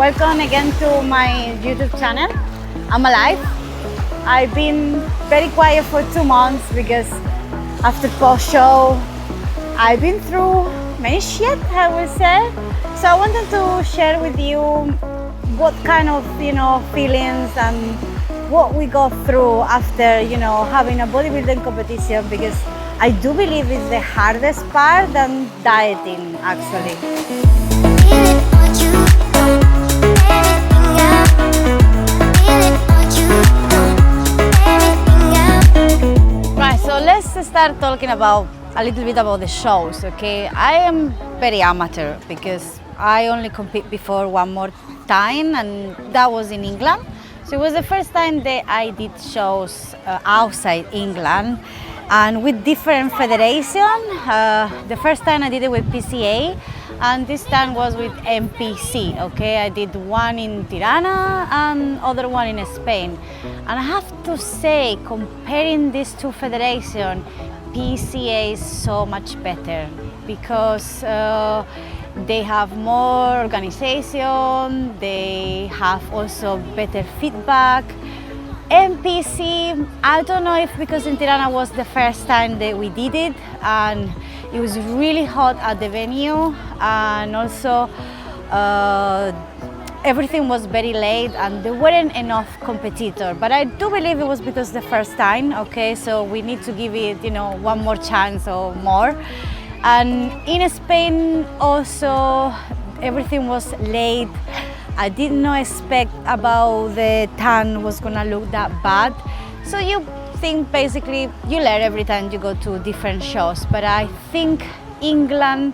Welcome again to my YouTube channel. I'm alive. I've been very quiet for 2 months because after post-show, I've been through many shit, I will say. So I wanted to share with you what kind of, feelings and what we go through after, having a bodybuilding competition, because I do believe it's the hardest part than dieting, actually. Right, so let's start talking about a little bit about the shows, okay? I am very amateur because I only compete before one more time, and that was in England. So it was the first time that I did shows outside England and with different federations. The first time I did it with PCA, and this time was with MPC, okay? I did one in Tirana and other one in Spain. And I have to say, comparing these two federations, PCA is so much better because they have more organization, they have also better feedback. MPC, I don't know if because in Tirana was the first time that we did it, and it was really hot at the venue, and also everything was very late and there weren't enough competitors. But I do believe it was because the first time, okay? So we need to give it, one more chance or more. And in Spain also, everything was late. I did not expect about the tan was gonna look that bad. So you think basically you learn every time you go to different shows. But I think England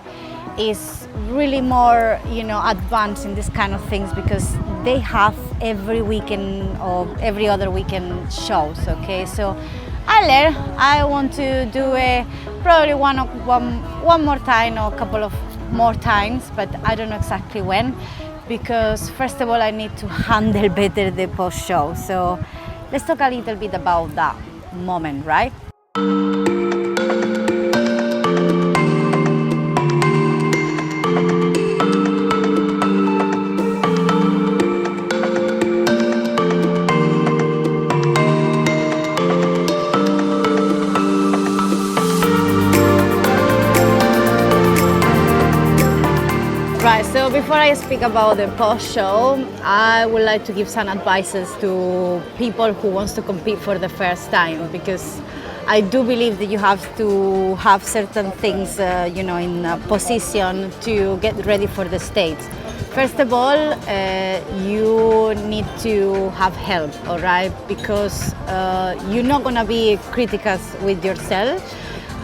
is really more, advanced in this kind of things because they have every weekend or every other weekend shows, okay? So I learned, I want to do it probably one more time or a couple of more times, but I don't know exactly when, because first of all I need to handle better the post-show. So let's talk a little bit about that moment, right? Right, so before I speak about the post-show, I would like to give some advices to people who wants to compete for the first time, because I do believe that you have to have certain things, in a position to get ready for the stage. First of all, you need to have help, all right? Because you're not gonna be critical with yourself,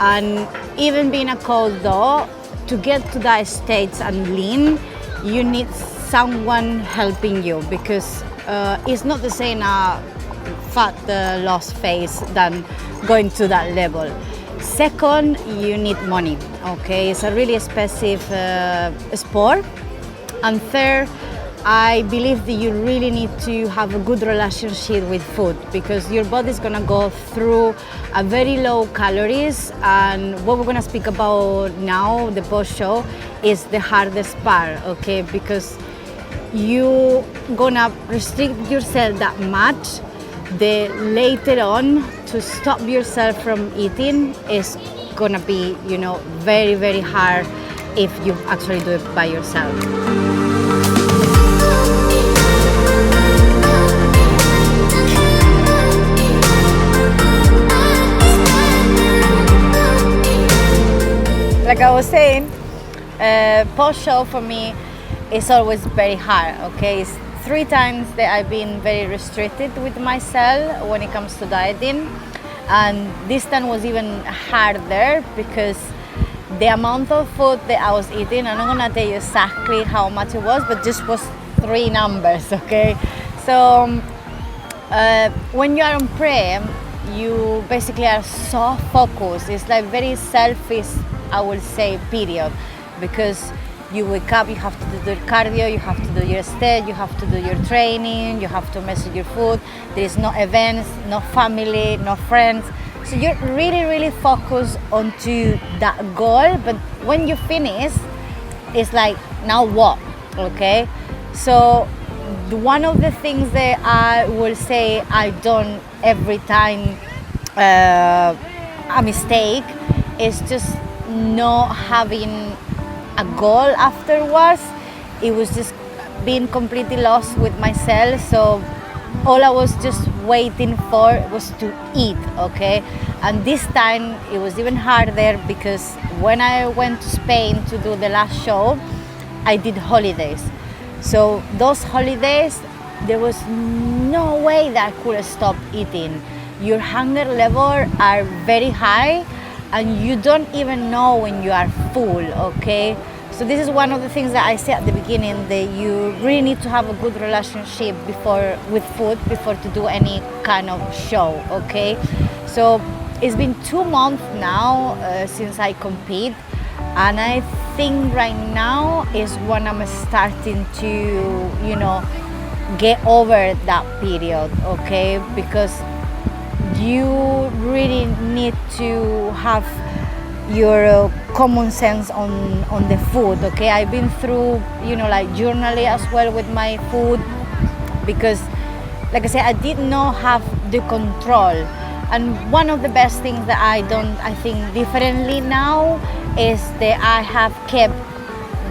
and even being a coach though, to get to that stage and lean, you need someone helping you, because it's not the same fat loss phase than going to that level. Second, you need money, okay? It's a really expensive sport. And third, I believe that you really need to have a good relationship with food, because your body's gonna go through a very low calories, and what we're gonna speak about now, the post-show, is the hardest part, okay? Because you gonna restrict yourself that much, the later on to stop yourself from eating is gonna be, very, very hard if you actually do it by yourself. Like I was saying, post-show for me is always very hard, okay? It's 3 times that I've been very restricted with myself when it comes to dieting. And this time was even harder because the amount of food that I was eating, I'm not gonna tell you exactly how much it was, but just was 3 numbers, okay? So when you are on pre, you basically are so focused. It's like very selfish, I would say, period, because you wake up, you have to do your cardio, you have to do your stage, you have to do your training, you have to measure your food. There is no events, no family, no friends. So you're really, really focused onto that goal. But when you finish, it's like, now what? Okay? So one of the things that I will say I done every time a mistake is just not having a goal afterwards. It was just being completely lost with myself. So all I was just waiting for was to eat, okay? And this time it was even harder because when I went to Spain to do the last show, I did holidays. So those holidays, there was no way that I could stop eating. Your hunger levels are very high and you don't even know when you are full, okay? So this is one of the things that I said at the beginning, that you really need to have a good relationship with food before to do any kind of show, okay? So it's been 2 months now since I compete, and I think right now is when I'm starting to, you know, get over that period, okay? Because you really need to have your common sense on the food, okay? I've been through, you know, like journaling as well with my food, because like I said, I did not have the control. And one of the best things that I think differently now is that I have kept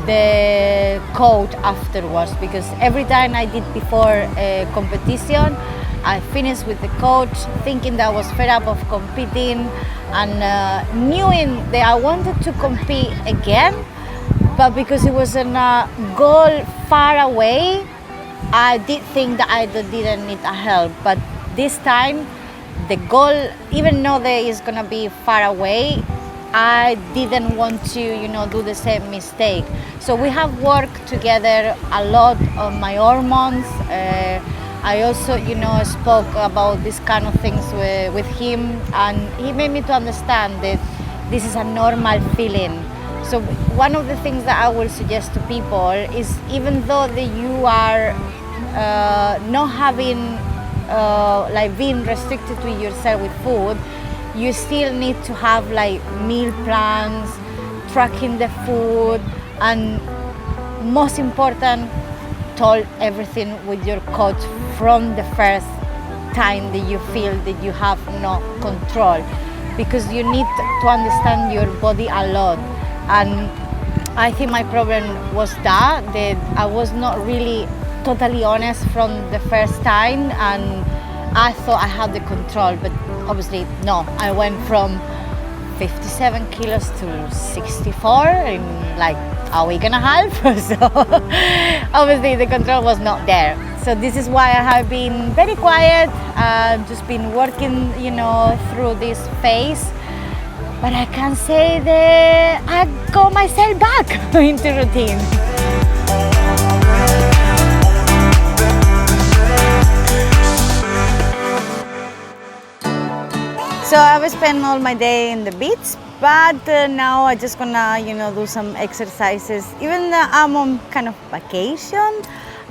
the coach afterwards, because every time I did before a competition, I finished with the coach thinking that I was fed up of competing and knowing that I wanted to compete again, but because it was a goal far away, I did think that I didn't need a help. But this time, the goal, even though that it's gonna be far away, I didn't want to, you know, do the same mistake. So we have worked together a lot on my hormones. I also, you know, spoke about this kind of things with him, and he made me to understand that this is a normal feeling. So one of the things that I will suggest to people is, even though that you are not having, like being restricted to yourself with food, you still need to have like meal plans, tracking the food, and most important, told everything with your coach from the first time that you feel that you have no control, because you need to understand your body a lot. And I think my problem was that I was not really totally honest from the first time, and I thought I had the control, but obviously no. I went from 57 kilos to 64 in like a week and a half. So obviously the control was not there. So this is why I have been very quiet, just been working, you know, through this phase. But I can say that I got myself back into routine. So I've spent all my day in the beach, but now I'm just gonna, you know, do some exercises. Even though I'm on kind of vacation,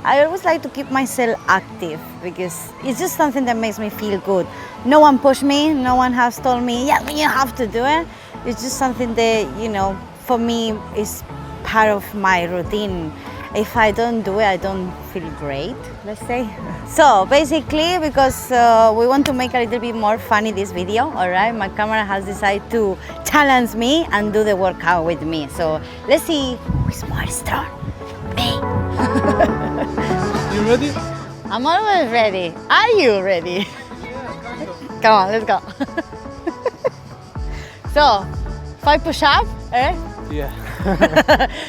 I always like to keep myself active, because it's just something that makes me feel good. No one pushed me, no one has told me, yeah, you have to do it. It's just something that, you know, for me is part of my routine. If I don't do it, I don't feel great, let's say. So basically, because we want to make a little bit more funny this video, all right? My camera has decided to challenge me and do the workout with me. So let's see who's more strong, me. You ready? I'm always ready. Are you ready? Yeah, kind of. Come on, let's go. So, 5 push-up, eh? Yeah.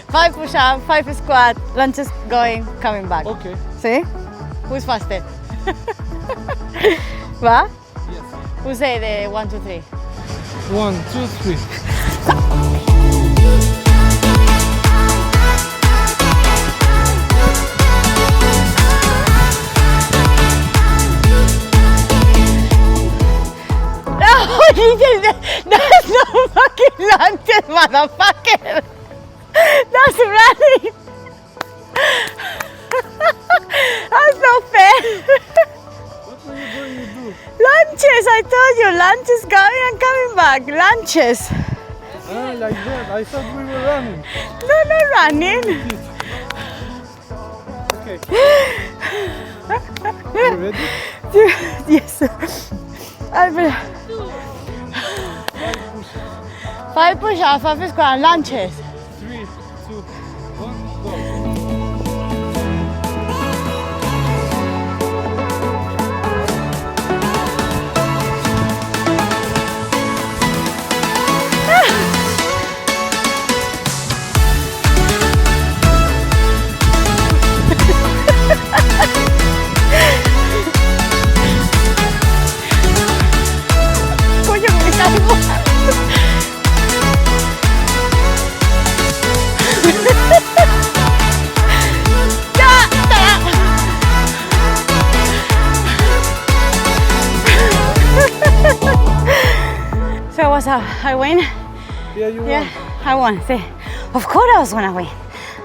5 push-up, 5 squat, lunges going, coming back. Okay. See? Who's faster? What? Yes. Who say the 1, 2, 3? 1, 2, 3. That's not fucking lunges, motherfucker. That's running. That's not fair. What were you going to do? Lunches, I told you, lunches going and coming back. Lunches. Ah, like that. I thought we were running. No, not running. Okay. Okay. You ready? Yes. I've been 5 push-ups, 5 squats, lunges. 3, 2, 1, go. Coño, me salgo. Ya, ya. So what's up? I win? Yeah, you Yeah, won. I won. See, of course I was gonna win.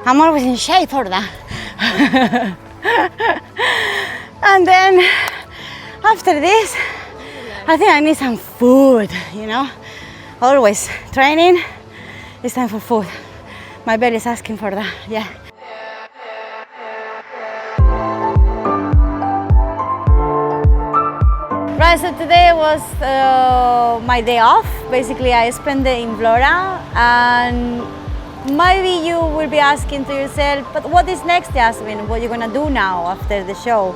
I'm always in shape for that. And then after this, I think I need some food, you know? Always training, it's time for food. My belly is asking for that, yeah. Right, so today was my day off. Basically, I spent it in Florida, and maybe you will be asking to yourself, but what is next, Jasmine? What are you gonna do now after the show?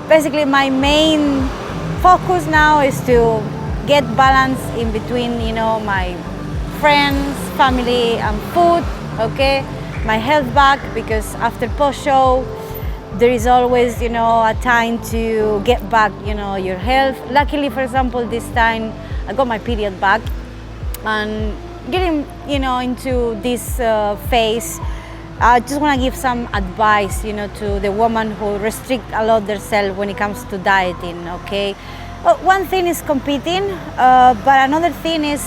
Basically, my main focus now is to get balance in between, you know, my friends, family, and food. Okay, my health back, because after post-show, there is always, you know, a time to get back, you know, your health. Luckily, for example, this time I got my period back, and getting, you know, into this phase, I just want to give some advice, you know, to the women who restrict a lot themselves when it comes to dieting. Okay, one thing is competing, but another thing is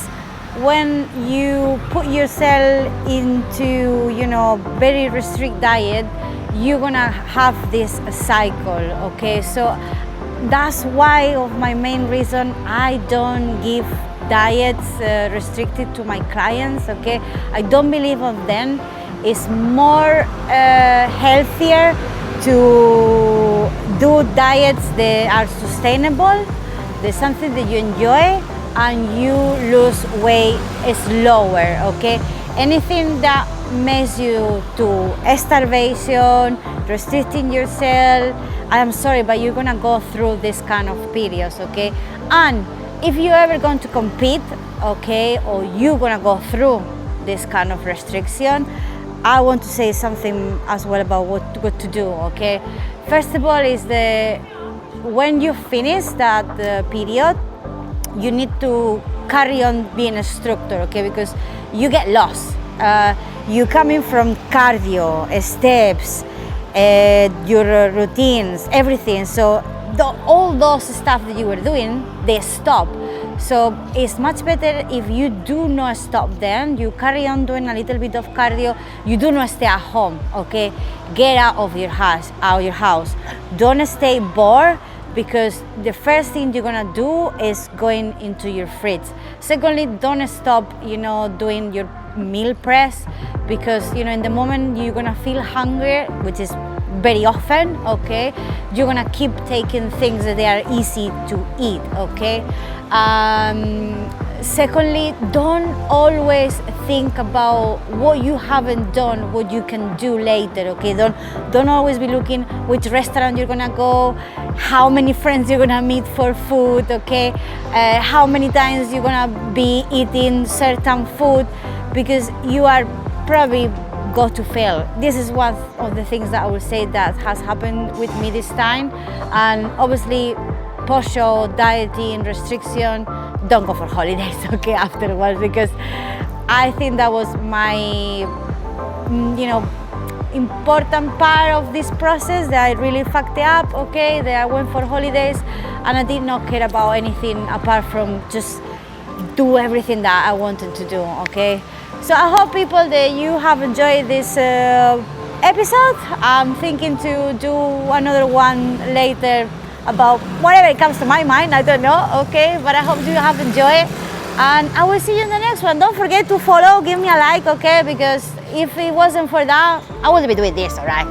when you put yourself into, you know, very restrict diet, you're gonna have this cycle. Okay, so that's why of my main reason I don't give diets restricted to my clients. Okay, I don't believe of them. It's more healthier to do diets that are sustainable. There's something that you enjoy and you lose weight slower. Okay, anything that makes you to starvation, restricting yourself, I am sorry, but you're gonna go through this kind of periods. Okay, and if you're ever going to compete, okay, or you're gonna go through this kind of restriction, I want to say something as well about what to do. Okay, first of all is when you finish that period, you need to carry on being a instructor. Okay, because you get lost. You coming from cardio, steps, your routines, everything. So all those stuff that you were doing, they stop. So it's much better if you do not stop then, you carry on doing a little bit of cardio, you do not stay at home. Okay, get out of your house. Don't stay bored, because the first thing you're gonna do is going into your fridge. Secondly, don't stop, you know, doing your meal press, because, you know, in the moment you're gonna feel hungry, which is very often, okay, you're gonna keep taking things that they are easy to eat. Okay, secondly, don't always think about what you haven't done, what you can do later. Okay, don't always be looking which restaurant you're gonna go, how many friends you're gonna meet for food. Okay, how many times you're gonna be eating certain food, because you are probably go to fail. This is one of the things that I would say that has happened with me this time. And obviously, post-show, dieting, restriction, don't go for holidays, okay, afterwards, because I think that was my, you know, important part of this process, that I really fucked it up. Okay, that I went for holidays and I did not care about anything apart from just do everything that I wanted to do. Okay, so I hope, people, that you have enjoyed this episode. I'm thinking to do another one later about whatever it comes to my mind, I don't know. Okay, but I hope you have enjoyed, and I will see you in the next one. Don't forget to follow, give me a like, okay, because if it wasn't for that, I wouldn't be doing this. All right.